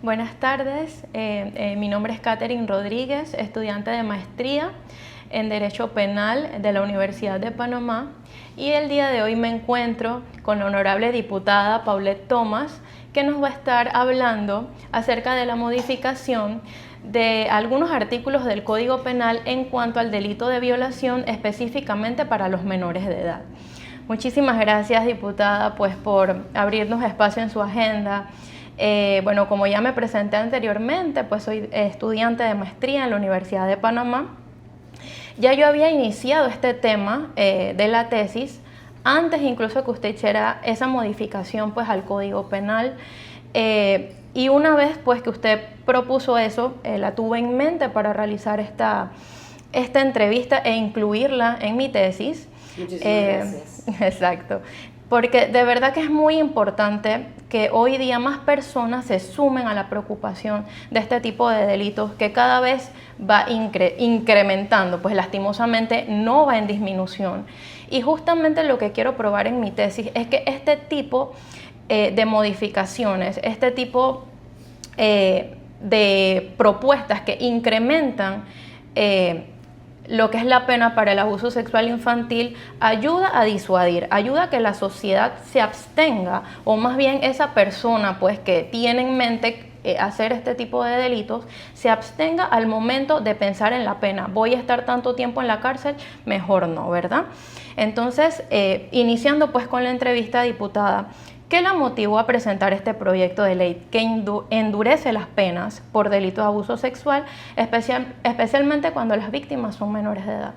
Buenas tardes, mi nombre es Catherine Rodríguez, estudiante de maestría en Derecho Penal de la Universidad de Panamá, y el día de hoy me encuentro con la honorable diputada Paulette Thomas, que nos va a estar hablando acerca de la modificación de algunos artículos del Código Penal en cuanto al delito de violación, específicamente para los menores de edad. Muchísimas gracias, diputada, pues por abrirnos espacio en su agenda. Bueno, como ya me presenté anteriormente, pues soy estudiante de maestría en la Universidad de Panamá. Ya yo había iniciado este tema de la tesis antes incluso que usted hiciera esa modificación pues al Código Penal, y una vez pues que usted propuso eso, la tuve en mente para realizar esta entrevista e incluirla en mi tesis. Muchísimas gracias. Exacto, porque de verdad que es muy importante que hoy día más personas se sumen a la preocupación de este tipo de delitos que cada vez va incrementando, pues lastimosamente no va en disminución. Y justamente lo que quiero probar en mi tesis es que este tipo de modificaciones, este tipo de propuestas que incrementan lo que es la pena para el abuso sexual infantil, ayuda a disuadir, ayuda a que la sociedad se abstenga, o más bien esa persona pues que tiene en mente hacer este tipo de delitos, se abstenga al momento de pensar en la pena. Voy a estar tanto tiempo en la cárcel, mejor no, ¿verdad? Entonces, iniciando pues con la entrevista, diputada, ¿qué la motivó a presentar este proyecto de ley que endurece las penas por delitos de abuso sexual, especialmente cuando las víctimas son menores de edad?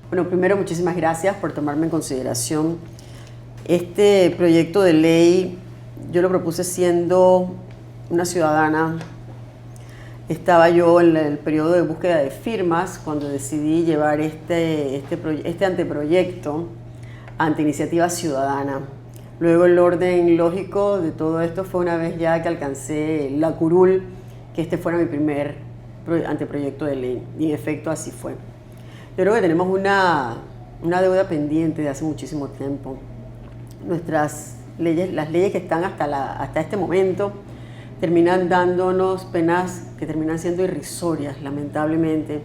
Bueno, primero, muchísimas gracias por tomarme en consideración. Este proyecto de ley yo lo propuse siendo una ciudadana. Estaba yo en el periodo de búsqueda de firmas cuando decidí llevar este anteproyecto ante Iniciativa Ciudadana. Luego el orden lógico de todo esto fue una vez ya que alcancé la curul, que este fuera mi primer anteproyecto de ley, y en efecto así fue. Yo creo que tenemos una deuda pendiente de hace muchísimo tiempo. Nuestras leyes, las leyes que están hasta este momento, terminan dándonos penas que terminan siendo irrisorias, lamentablemente,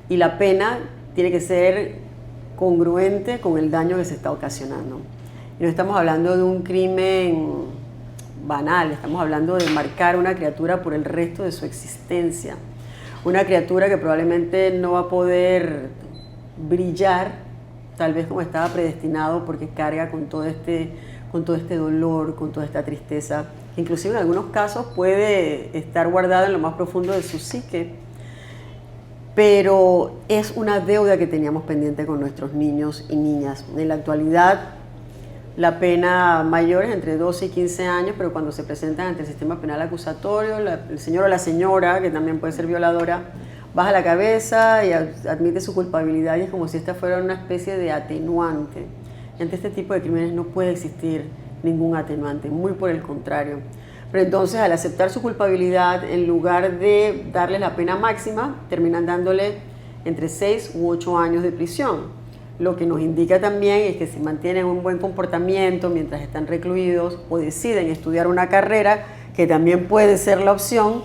y la pena tiene que ser congruente con el daño que se está ocasionando. Y no estamos hablando de un crimen banal, estamos hablando de marcar a una criatura por el resto de su existencia. Una criatura que probablemente no va a poder brillar, tal vez como estaba predestinado, porque carga con todo este dolor, con toda esta tristeza. Inclusive en algunos casos puede estar guardada en lo más profundo de su psique. Pero es una deuda que teníamos pendiente con nuestros niños y niñas. En la actualidad, la pena mayor es entre 12 y 15 años, pero cuando se presentan ante el sistema penal acusatorio, el señor o la señora, que también puede ser violadora, baja la cabeza y admite su culpabilidad, y es como si esta fuera una especie de atenuante. Y ante este tipo de crímenes no puede existir ningún atenuante, muy por el contrario. Pero entonces, al aceptar su culpabilidad, en lugar de darle la pena máxima, terminan dándole entre 6 u 8 años de prisión. Lo que nos indica también es que si mantienen un buen comportamiento mientras están recluidos o deciden estudiar una carrera, que también puede ser la opción,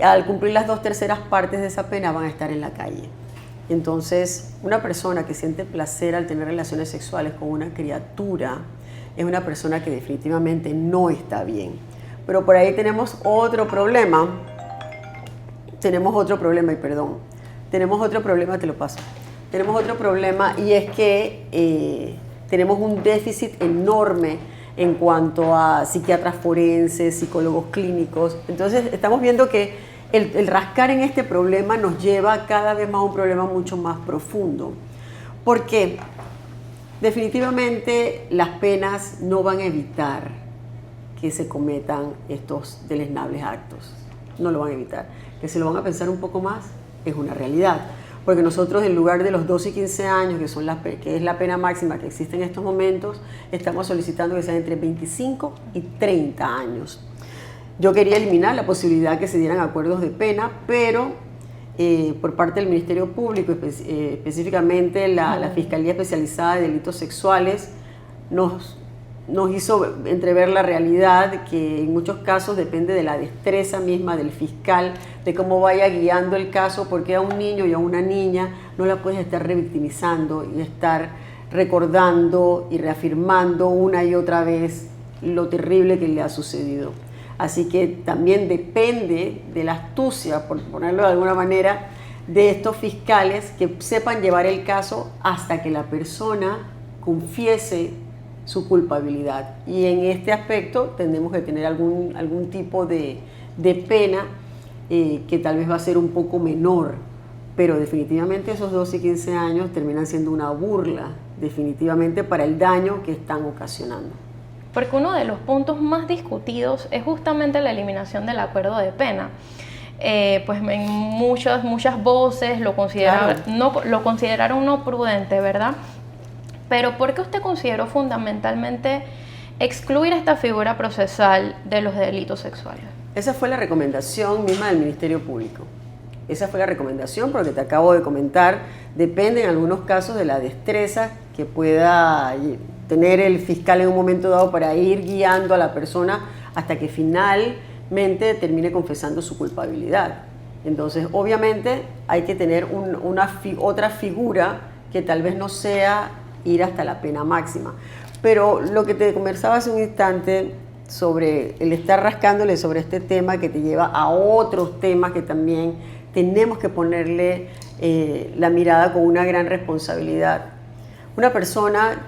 al cumplir las 2/3 partes de esa pena van a estar en la calle. Entonces, una persona que siente placer al tener relaciones sexuales con una criatura es una persona que definitivamente no está bien. Pero por ahí tenemos otro problema. Tenemos otro problema, te lo paso. Tenemos otro problema, y es que tenemos un déficit enorme en cuanto a psiquiatras forenses, psicólogos clínicos. Entonces estamos viendo que el rascar en este problema nos lleva cada vez más a un problema mucho más profundo. ¿Por qué? Definitivamente las penas no van a evitar que se cometan estos deleznables actos. No lo van a evitar. Que se lo van a pensar un poco más es una realidad. Porque nosotros, en lugar de los 12 y 15 años, que es la pena máxima que existe en estos momentos, estamos solicitando que sean entre 25 y 30 años. Yo quería eliminar la posibilidad que se dieran acuerdos de pena, pero por parte del Ministerio Público, específicamente la Fiscalía Especializada de Delitos Sexuales, nos nos hizo entrever la realidad que en muchos casos depende de la destreza misma del fiscal, de cómo vaya guiando el caso, porque a un niño y a una niña no la puedes estar revictimizando y estar recordando y reafirmando una y otra vez lo terrible que le ha sucedido. Así que también depende de la astucia, por ponerlo de alguna manera, de estos fiscales que sepan llevar el caso hasta que la persona confiese su culpabilidad. Y en este aspecto tendremos que tener algún tipo de pena que tal vez va a ser un poco menor, pero definitivamente esos 12 y 15 años terminan siendo una burla, definitivamente, para el daño que están ocasionando. Porque uno de los puntos más discutidos es justamente la eliminación del acuerdo de pena. Pues en muchas voces lo consideraron no prudente, ¿verdad? Pero ¿por qué usted consideró fundamentalmente excluir esta figura procesal de los delitos sexuales? Esa fue la recomendación misma del Ministerio Público. Esa fue la recomendación, porque te acabo de comentar, depende en algunos casos de la destreza que pueda tener el fiscal en un momento dado para ir guiando a la persona hasta que finalmente termine confesando su culpabilidad. Entonces, obviamente, hay que tener otra figura que tal vez no sea ir hasta la pena máxima. Pero lo que te conversaba hace un instante sobre el estar rascándole sobre este tema que te lleva a otros temas que también tenemos que ponerle la mirada con una gran responsabilidad. Una persona,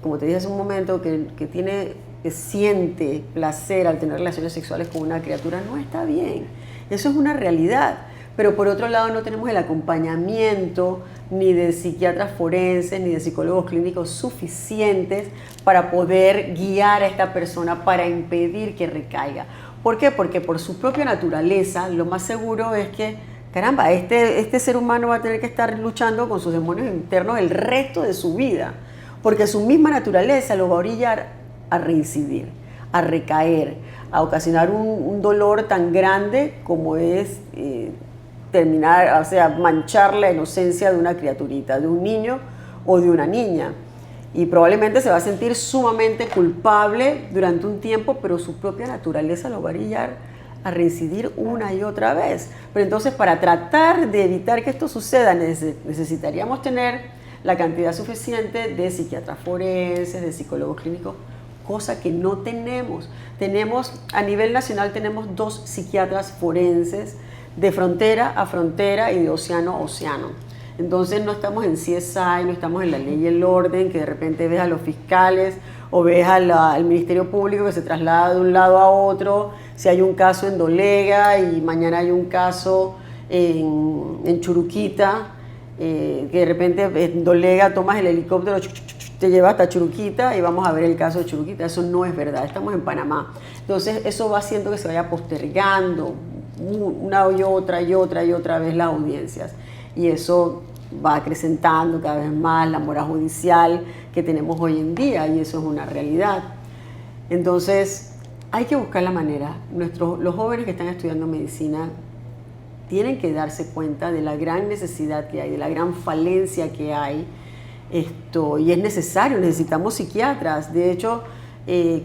como te dije hace un momento, que siente placer al tener relaciones sexuales con una criatura, no está bien. Eso es una realidad. Pero por otro lado no tenemos el acompañamiento ni de psiquiatras forenses ni de psicólogos clínicos suficientes para poder guiar a esta persona para impedir que recaiga. ¿Por qué? Porque por su propia naturaleza lo más seguro es que, caramba, este ser humano va a tener que estar luchando con sus demonios internos el resto de su vida, porque su misma naturaleza lo va a orillar a reincidir, a recaer, a ocasionar un dolor tan grande como es manchar la inocencia de una criaturita, de un niño o de una niña. Y probablemente se va a sentir sumamente culpable durante un tiempo, pero su propia naturaleza lo va a orillar a reincidir una y otra vez. Pero entonces, para tratar de evitar que esto suceda, necesitaríamos tener la cantidad suficiente de psiquiatras forenses, de psicólogos clínicos, cosa que no tenemos. A nivel nacional tenemos 2 psiquiatras forenses de frontera a frontera y de océano a océano. Entonces no estamos en CSI, no estamos en la ley y el orden, que de repente ves a los fiscales o ves al Ministerio Público que se traslada de un lado a otro. Si hay un caso en Dolega y mañana hay un caso en Churuquita, que de repente en Dolega tomas el helicóptero, te lleva hasta Churuquita y vamos a ver el caso de Churuquita. Eso no es verdad, estamos en Panamá. Entonces eso va haciendo que se vaya postergando una y otra vez las audiencias, y eso va acrecentando cada vez más la mora judicial que tenemos hoy en día, y eso es una realidad. Entonces hay que buscar la manera. Los jóvenes que están estudiando medicina tienen que darse cuenta de la gran necesidad que hay, de la gran falencia que hay, y es necesario, necesitamos psiquiatras. De hecho,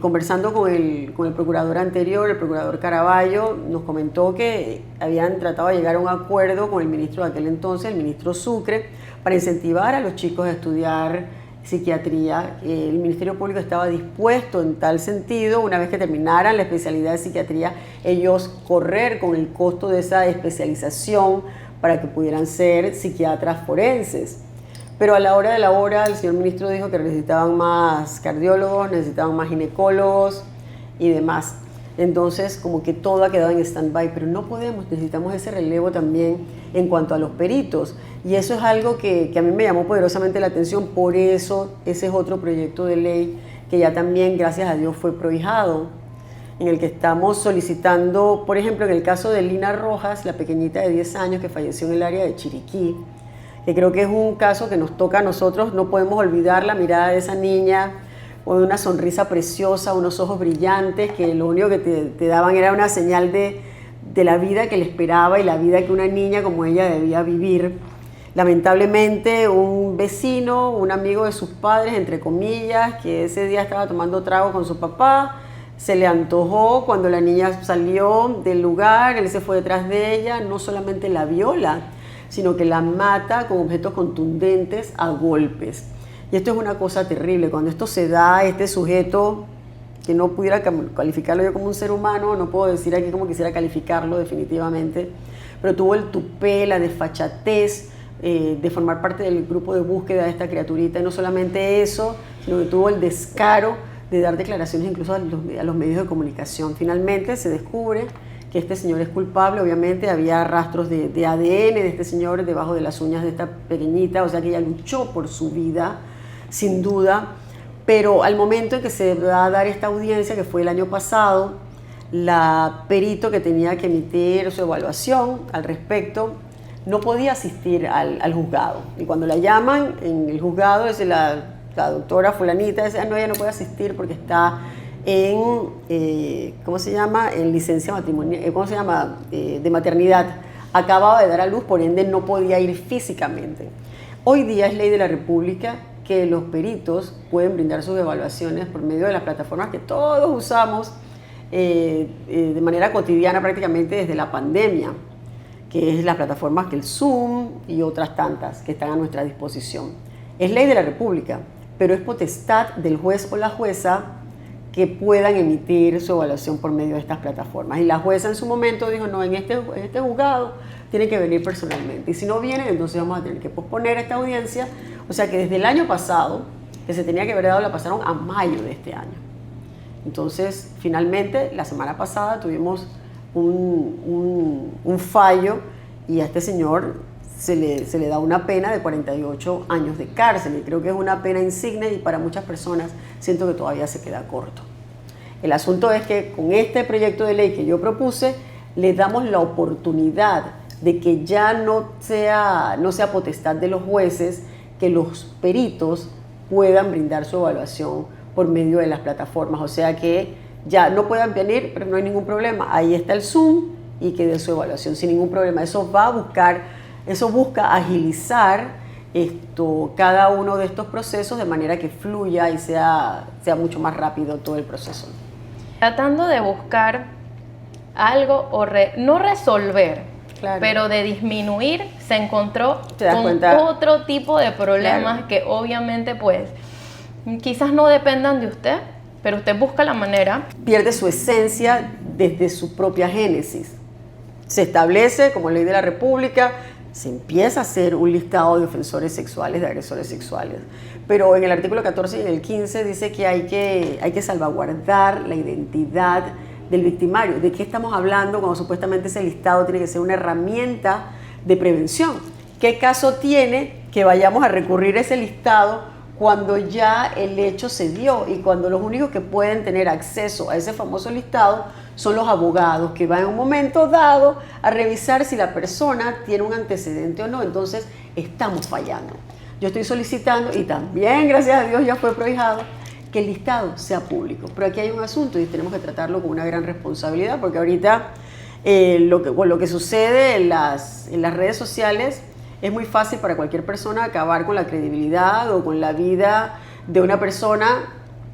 conversando con el procurador anterior, el procurador Caraballo, nos comentó que habían tratado de llegar a un acuerdo con el ministro de aquel entonces, el ministro Sucre, para incentivar a los chicos a estudiar psiquiatría. El Ministerio Público estaba dispuesto en tal sentido, una vez que terminaran la especialidad de psiquiatría, ellos correr con el costo de esa especialización para que pudieran ser psiquiatras forenses. Pero a la hora de la hora, el señor ministro dijo que necesitaban más cardiólogos, necesitaban más ginecólogos y demás. Entonces, como que todo ha quedado en stand-by, pero no podemos, necesitamos ese relevo también en cuanto a los peritos. Y eso es algo que a mí me llamó poderosamente la atención, por eso ese es otro proyecto de ley que ya también, gracias a Dios, fue prohijado, en el que estamos solicitando, por ejemplo, en el caso de Lina Rojas, la pequeñita de 10 años que falleció en el área de Chiriquí, que creo que es un caso que nos toca a nosotros. No podemos olvidar la mirada de esa niña, con una sonrisa preciosa, unos ojos brillantes, que lo único que te daban era una señal de la vida que le esperaba y la vida que una niña como ella debía vivir. Lamentablemente, un vecino, un amigo de sus padres, entre comillas, que ese día estaba tomando trago con su papá, se le antojó cuando la niña salió del lugar, él se fue detrás de ella, no solamente la viola, sino que la mata con objetos contundentes a golpes. Y esto es una cosa terrible, cuando esto se da, este sujeto, que no pudiera calificarlo yo como un ser humano, no puedo decir aquí como quisiera calificarlo definitivamente, pero tuvo el tupé, la desfachatez de formar parte del grupo de búsqueda de esta criaturita, y no solamente eso, sino que tuvo el descaro de dar declaraciones incluso a los medios de comunicación. Finalmente se descubre que este señor es culpable, obviamente había rastros de ADN de este señor debajo de las uñas de esta pequeñita, o sea que ella luchó por su vida, sin duda, pero al momento en que se va a dar esta audiencia, que fue el año pasado, la perito que tenía que emitir su evaluación al respecto no podía asistir al juzgado. Y cuando la llaman en el juzgado, dice la doctora fulanita, dice, no, ella no puede asistir porque está en, ¿cómo se llama? En licencia matrimonial, ¿cómo se llama? De maternidad. Acababa de dar a luz, por ende no podía ir físicamente. Hoy día es ley de la República que los peritos pueden brindar sus evaluaciones por medio de las plataformas que todos usamos de manera cotidiana prácticamente desde la pandemia, que es las plataformas que el Zoom y otras tantas que están a nuestra disposición. Es ley de la República, pero es potestad del juez o la jueza que puedan emitir su evaluación por medio de estas plataformas. Y la jueza en su momento dijo, no, en este juzgado tiene que venir personalmente. Y si no vienen, entonces vamos a tener que posponer esta audiencia. O sea que desde el año pasado, que se tenía que haber dado, la pasaron a mayo de este año. Entonces, finalmente, la semana pasada tuvimos un fallo y a este señor se le da una pena de 48 años de cárcel. Y creo que es una pena insigne y para muchas personas siento que todavía se queda corto. El asunto es que con este proyecto de ley que yo propuse, le damos la oportunidad de que ya no sea potestad de los jueces que los peritos puedan brindar su evaluación por medio de las plataformas. O sea que ya no puedan venir, pero no hay ningún problema. Ahí está el Zoom y que dé su evaluación sin ningún problema. Eso busca agilizar cada uno de estos procesos de manera que fluya y sea mucho más rápido todo el proceso. Tratando de buscar algo no resolver, claro, pero de disminuir, se encontró con otro tipo de problemas, claro, que obviamente pues quizás no dependan de usted, pero usted busca la manera. Pierde su esencia desde su propia génesis. Se establece como ley de la República, se empieza a hacer un listado de ofensores sexuales, de agresores sexuales. Pero en el artículo 14 y en el 15 dice que hay que salvaguardar la identidad del victimario. ¿De qué estamos hablando cuando supuestamente ese listado tiene que ser una herramienta de prevención? ¿Qué caso tiene que vayamos a recurrir a ese listado cuando ya el hecho se dio y cuando los únicos que pueden tener acceso a ese famoso listado son los abogados que van en un momento dado a revisar si la persona tiene un antecedente o no? Entonces estamos fallando. Yo estoy solicitando, y también gracias a Dios ya fue prohijado, que el listado sea público. Pero aquí hay un asunto y tenemos que tratarlo con una gran responsabilidad, porque ahorita lo que sucede en las redes sociales es muy fácil para cualquier persona acabar con la credibilidad o con la vida de una persona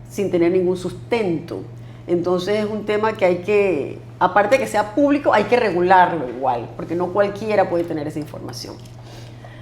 sin tener ningún sustento. Entonces es un tema que aparte de que sea público, hay que regularlo igual, porque no cualquiera puede tener esa información.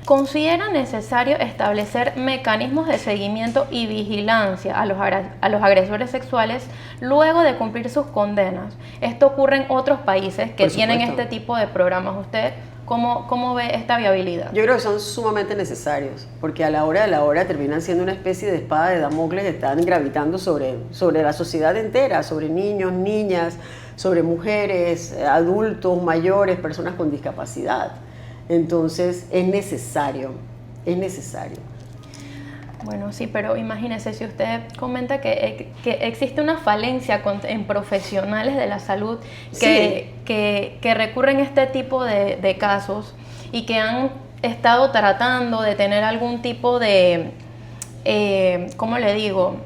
¿Considera necesario establecer mecanismos de seguimiento y vigilancia a los agresores sexuales luego de cumplir sus condenas? Esto ocurre en otros países que tienen este tipo de programas. ¿Usted cómo ve esta viabilidad? Yo creo que son sumamente necesarios, porque a la hora de la hora terminan siendo una especie de espada de Damocles que están gravitando sobre la sociedad entera, sobre niños, niñas, sobre mujeres, adultos, mayores, personas con discapacidad. Entonces es necesario. Bueno, sí, pero imagínese, si usted comenta que existe una falencia en profesionales de la salud que recurren a este tipo de casos y que han estado tratando de tener algún tipo de, ¿cómo le digo?,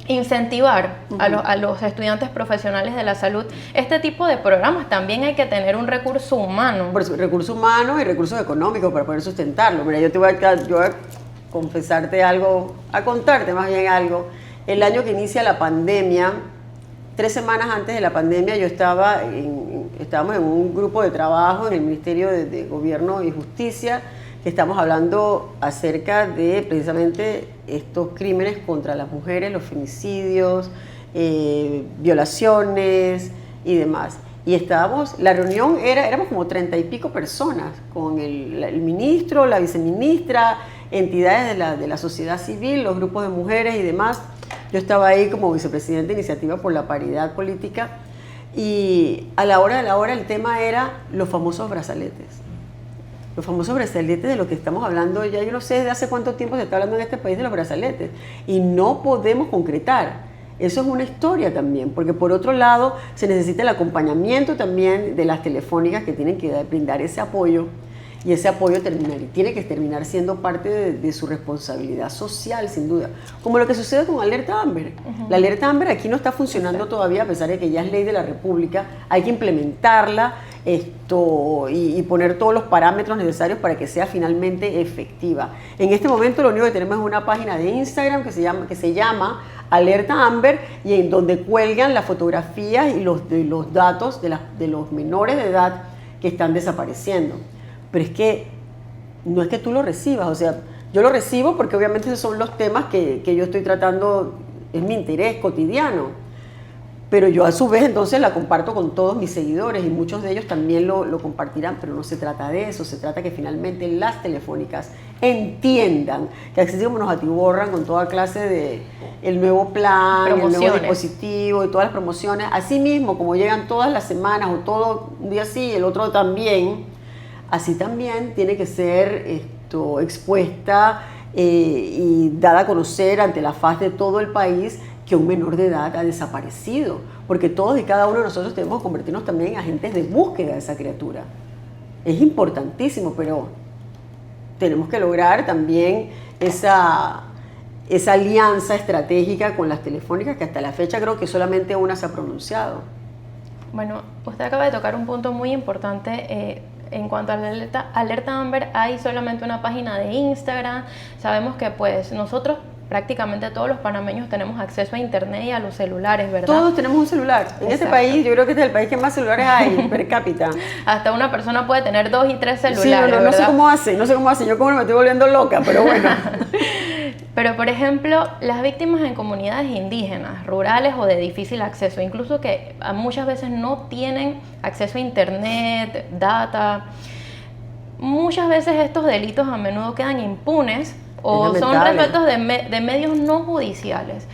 incentivar a los estudiantes profesionales de la salud este tipo de programas. También hay que tener un recurso humano. Por eso, recursos humanos y recursos económicos para poder sustentarlo. Mira, yo voy a confesarte algo, a contarte más bien algo. El año que inicia la pandemia, 3 semanas antes de la pandemia, estábamos en un grupo de trabajo en el Ministerio de Gobierno y Justicia, que estamos hablando acerca de precisamente estos crímenes contra las mujeres, los femicidios, violaciones y demás. Y la reunión éramos como 30 y pico personas, con el ministro, la viceministra, entidades de la sociedad civil, los grupos de mujeres y demás. Yo estaba ahí como vicepresidenta de Iniciativa por la Paridad Política, y a la hora de la hora el tema era los famosos brazaletes. Los famosos brazaletes de los que estamos hablando, ya yo no sé desde hace cuánto tiempo se está hablando en este país de los brazaletes, y no podemos concretar. Eso es una historia también, porque por otro lado se necesita el acompañamiento también de las telefónicas, que tienen que brindar ese apoyo, y ese apoyo tiene que terminar siendo parte de su responsabilidad social, sin duda. Como lo que sucede con Alerta Amber. La Alerta Amber aquí no está funcionando todavía, a pesar de que ya es ley de la República. Hay que implementarla y poner todos los parámetros necesarios para que sea finalmente efectiva. En este momento lo único que tenemos es una página de Instagram que se llama Alerta Amber, y en donde cuelgan las fotografías y los datos de los menores de edad que están desapareciendo. Pero es que no es que tú lo recibas, o sea, yo lo recibo porque obviamente esos son los temas que yo estoy tratando, es mi interés cotidiano, pero yo a su vez entonces la comparto con todos mis seguidores, y muchos de ellos también lo compartirán, pero no se trata de eso, se trata que finalmente las telefónicas entiendan que así como nos atiborran con toda clase de el nuevo plan, el nuevo dispositivo y todas las promociones, así mismo como llegan todas las semanas o todo un día sí, el otro también, así también tiene que ser expuesta y dada a conocer ante la faz de todo el país que un menor de edad ha desaparecido, porque todos y cada uno de nosotros tenemos que convertirnos también en agentes de búsqueda de esa criatura. Es importantísimo, pero tenemos que lograr también esa alianza estratégica con las telefónicas, que hasta la fecha creo que solamente una se ha pronunciado. Bueno, usted acaba de tocar un punto muy importante. En cuanto a la alerta Amber, hay solamente una página de Instagram. Sabemos que pues nosotros, prácticamente todos los panameños, tenemos acceso a internet y a los celulares, ¿verdad? Todos tenemos un celular. En este país, yo creo que este es el país que más celulares hay per cápita. Hasta una persona puede tener 2 y 3 celulares. Sí, no sé cómo hace, yo como me estoy volviendo loca, pero bueno. Pero, por ejemplo, las víctimas en comunidades indígenas, rurales o de difícil acceso, incluso que muchas veces no tienen acceso a internet, data, muchas veces estos delitos a menudo quedan impunes o son resueltos de medios no judiciales.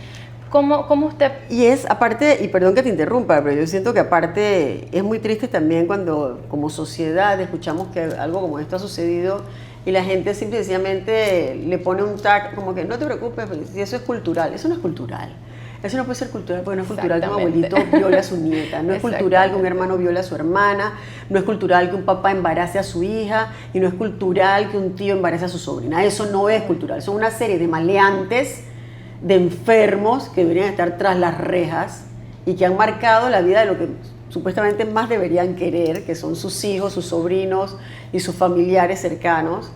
¿Cómo usted...? Y es aparte, y perdón que te interrumpa, pero yo siento que aparte es muy triste también cuando como sociedad escuchamos que algo como esto ha sucedido y la gente simple y sencillamente le pone un tag como que no te preocupes, si eso es cultural. Eso no es cultural. Eso no puede ser cultural, porque no es cultural que un abuelito viole a su nieta, no es cultural que un hermano viole a su hermana, no es cultural que un papá embarace a su hija, y no es cultural que un tío embarace a su sobrina. Eso no es cultural. Son una serie de maleantes, de enfermos que deberían estar tras las rejas y que han marcado la vida de lo que supuestamente más deberían querer, que son sus hijos, sus sobrinos y sus familiares cercanos.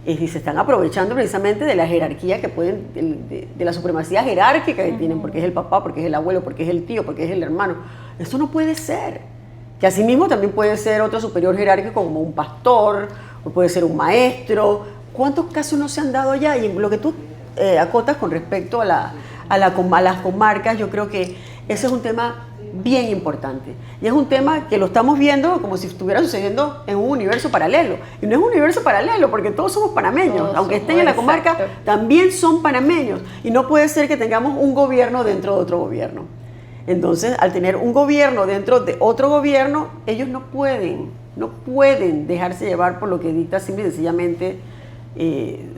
Y se están aprovechando precisamente de la jerarquía que pueden, de la supremacía jerárquica que tienen, porque es el papá, porque es el abuelo, porque es el tío, porque es el hermano. Esto no puede ser. Que asimismo también puede ser otro superior jerárquico como un pastor, o puede ser un maestro. ¿Cuántos casos no se han dado ya? Y en lo que tú acotas con respecto a las comarcas, yo creo que ese es un tema bien importante. Y es un tema que lo estamos viendo como si estuviera sucediendo en un universo paralelo. Y no es un universo paralelo porque todos somos panameños. Aunque estén en la comarca, también son panameños. Y no puede ser que tengamos un gobierno dentro de otro gobierno. Entonces, al tener un gobierno dentro de otro gobierno, ellos no pueden dejarse llevar por lo que dicta simple y sencillamente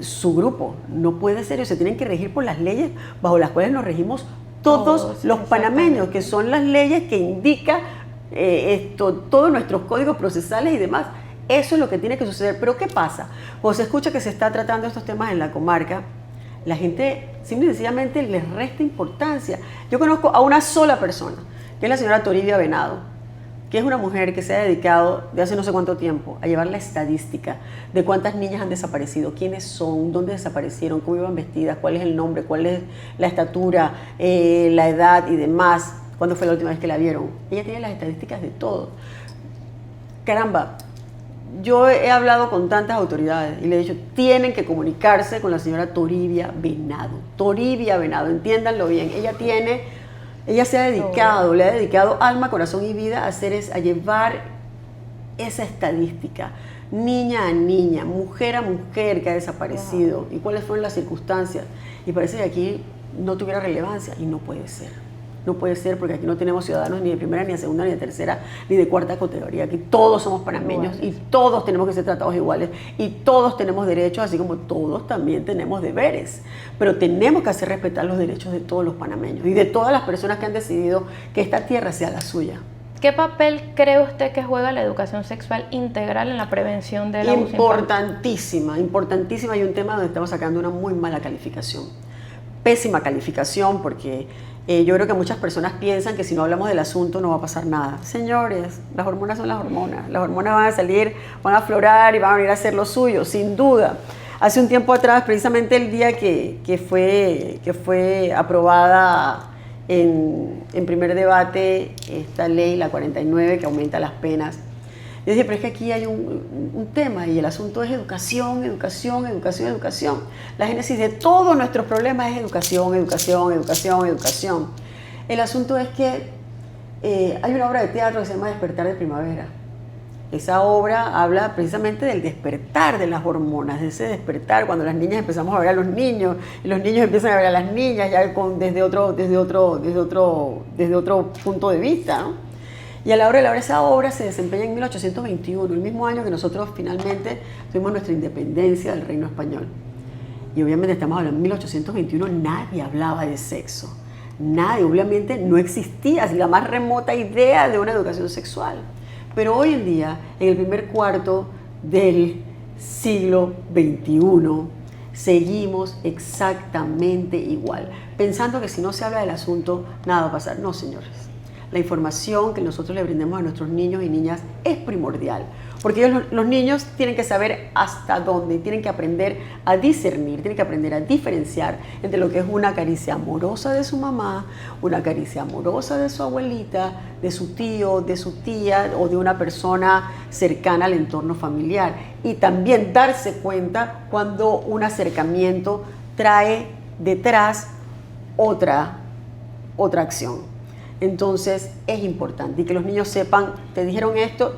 su grupo. No puede ser. Ellos se tienen que regir por las leyes bajo las cuales nos regimos todos los panameños, que son las leyes que indican todos nuestros códigos procesales y demás. Eso es lo que tiene que suceder. Pero ¿qué pasa? Cuando se escucha que se está tratando estos temas en la comarca, La gente simple y sencillamente les resta importancia. Yo conozco a una sola persona, que es la señora Toribia Venado, que es una mujer que se ha dedicado de hace no sé cuánto tiempo a llevar la estadística de cuántas niñas han desaparecido, quiénes son, dónde desaparecieron, cómo iban vestidas, cuál es el nombre, cuál es la estatura, la edad y demás, cuándo fue la última vez que la vieron. Ella tiene las estadísticas de todo. Caramba, yo he hablado con tantas autoridades y le he dicho, tienen que comunicarse con la señora Toribia Venado. Toribia Venado, entiéndanlo bien. Ella se ha dedicado, le ha dedicado alma, corazón y vida a llevar esa estadística, niña a niña, mujer a mujer que ha desaparecido, y cuáles fueron las circunstancias. Y parece que aquí no tuviera relevancia, y no puede ser. No puede ser, porque aquí no tenemos ciudadanos ni de primera, ni de segunda, ni de tercera, ni de cuarta categoría. Aquí todos somos panameños y todos tenemos que ser tratados iguales y todos tenemos derechos, así como todos también tenemos deberes. Pero tenemos que hacer respetar los derechos de todos los panameños y de todas las personas que han decidido que esta tierra sea la suya. ¿Qué papel cree usted que juega la educación sexual integral en la prevención del abuso infantil? Importantísima, importantísima. Hay un tema donde estamos sacando una muy mala calificación. Pésima calificación, porque yo creo que muchas personas piensan que si no hablamos del asunto no va a pasar nada. Señores, las hormonas son las hormonas. Las hormonas van a salir, van a aflorar y van a venir a hacer lo suyo, sin duda. Hace un tiempo atrás, precisamente el día que fue aprobada en primer debate esta ley, la 49, que aumenta las penas, yo dije, pero es que aquí hay un tema y el asunto es educación, educación, educación, educación. La génesis de todos nuestros problemas es educación, educación, educación, educación. El asunto es que hay una obra de teatro que se llama Despertar de Primavera. Esa obra habla precisamente del despertar de las hormonas, de ese despertar cuando las niñas empezamos a ver a los niños y los niños empiezan a ver a las niñas ya desde otro punto de vista, ¿no? Y a la hora de la hora, esa obra se desempeña en 1821, el mismo año que nosotros finalmente tuvimos nuestra independencia del Reino Español. Y obviamente estamos hablando de 1821, nadie hablaba de sexo. Nadie, obviamente no existía así la más remota idea de una educación sexual. Pero hoy en día, en el primer cuarto del siglo XXI, seguimos exactamente igual, pensando que si no se habla del asunto, nada va a pasar. No, señores. La información que nosotros le brindemos a nuestros niños y niñas es primordial, porque ellos, los niños tienen que saber hasta dónde, tienen que aprender a discernir, tienen que aprender a diferenciar entre lo que es una caricia amorosa de su mamá, una caricia amorosa de su abuelita, de su tío, de su tía o de una persona cercana al entorno familiar, y también darse cuenta cuando un acercamiento trae detrás otra acción. Entonces es importante y que los niños sepan, te dijeron esto,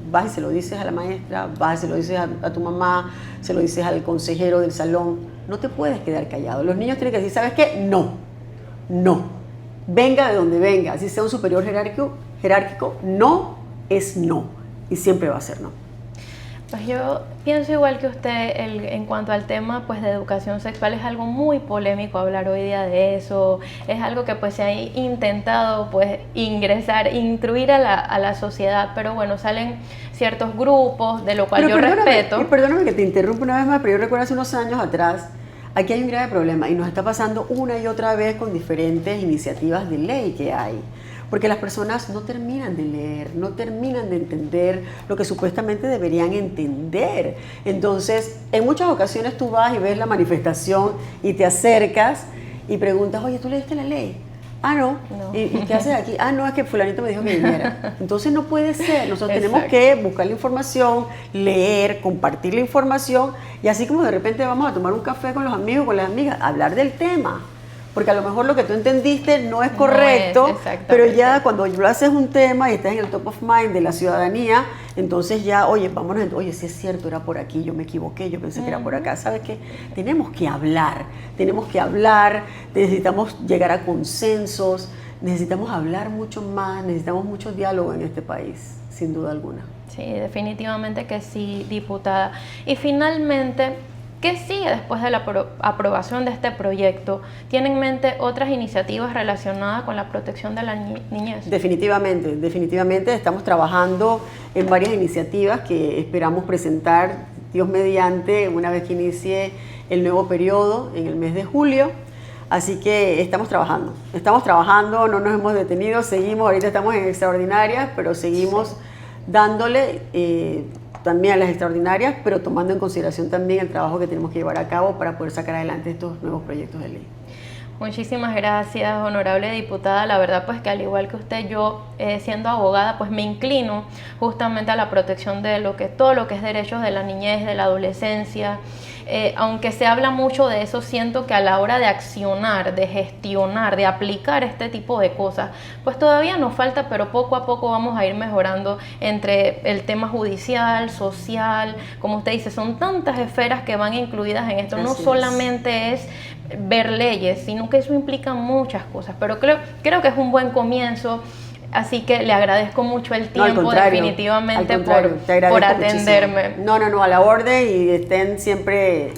vas y se lo dices a la maestra, vas y se lo dices a tu mamá, se lo dices al consejero del salón. No te puedes quedar callado. Los niños tienen que decir, ¿sabes qué? No, no. Venga de donde venga, así sea un superior jerárquico, no es no y siempre va a ser no. Pues yo pienso igual que usted en cuanto al tema pues de educación sexual. Es algo muy polémico hablar hoy día de eso, es algo que pues se ha intentado pues instruir a la sociedad, pero bueno, salen ciertos grupos, de lo cual yo respeto. Y perdóname que te interrumpa una vez más, pero yo recuerdo hace unos años atrás, aquí hay un grave problema y nos está pasando una y otra vez con diferentes iniciativas de ley que hay. Porque las personas no terminan de leer, no terminan de entender lo que supuestamente deberían entender. Entonces, en muchas ocasiones tú vas y ves la manifestación y te acercas y preguntas, oye, ¿tú leíste la ley? Ah, no. ¿Y qué haces aquí? Ah, no, es que fulanito me dijo que viniera. Entonces no puede ser. Nosotros tenemos que buscar la información, leer, compartir la información y así como de repente vamos a tomar un café con los amigos, con las amigas, hablar del tema. Porque a lo mejor lo que tú entendiste no es correcto, pero ya cuando lo haces un tema y estás en el top of mind de la ciudadanía, entonces ya, oye, vámonos, oye, sí es cierto, era por aquí, yo me equivoqué, yo pensé que era por acá. ¿Sabes qué? Tenemos que hablar, necesitamos llegar a consensos, necesitamos hablar mucho más, necesitamos mucho diálogo en este país, sin duda alguna. Sí, definitivamente que sí, diputada. Y finalmente, ¿qué sigue después de la aprobación de este proyecto? ¿Tiene en mente otras iniciativas relacionadas con la protección de la niñez? Definitivamente. Estamos trabajando en varias iniciativas que esperamos presentar Dios mediante, una vez que inicie el nuevo periodo en el mes de julio. Así que estamos trabajando, no nos hemos detenido, seguimos, ahorita estamos en extraordinarias, pero seguimos dándole también a las extraordinarias, pero tomando en consideración también el trabajo que tenemos que llevar a cabo para poder sacar adelante estos nuevos proyectos de ley. Muchísimas gracias, honorable diputada. La verdad pues que al igual que usted, yo siendo abogada pues me inclino justamente a la protección de todo lo que es derechos de la niñez, de la adolescencia. Aunque se habla mucho de eso, siento que a la hora de accionar, de gestionar, de aplicar este tipo de cosas, pues todavía nos falta, pero poco a poco vamos a ir mejorando entre el tema judicial, social, como usted dice, son tantas esferas que van incluidas en esto. No solamente es ver leyes, sino que eso implica muchas cosas, pero creo que es un buen comienzo. Así que le agradezco mucho el tiempo, definitivamente, por atenderme. Muchísimo. No, a la orden, y estén siempre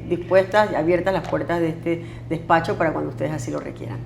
dispuestas y abiertas las puertas de este despacho para cuando ustedes así lo requieran.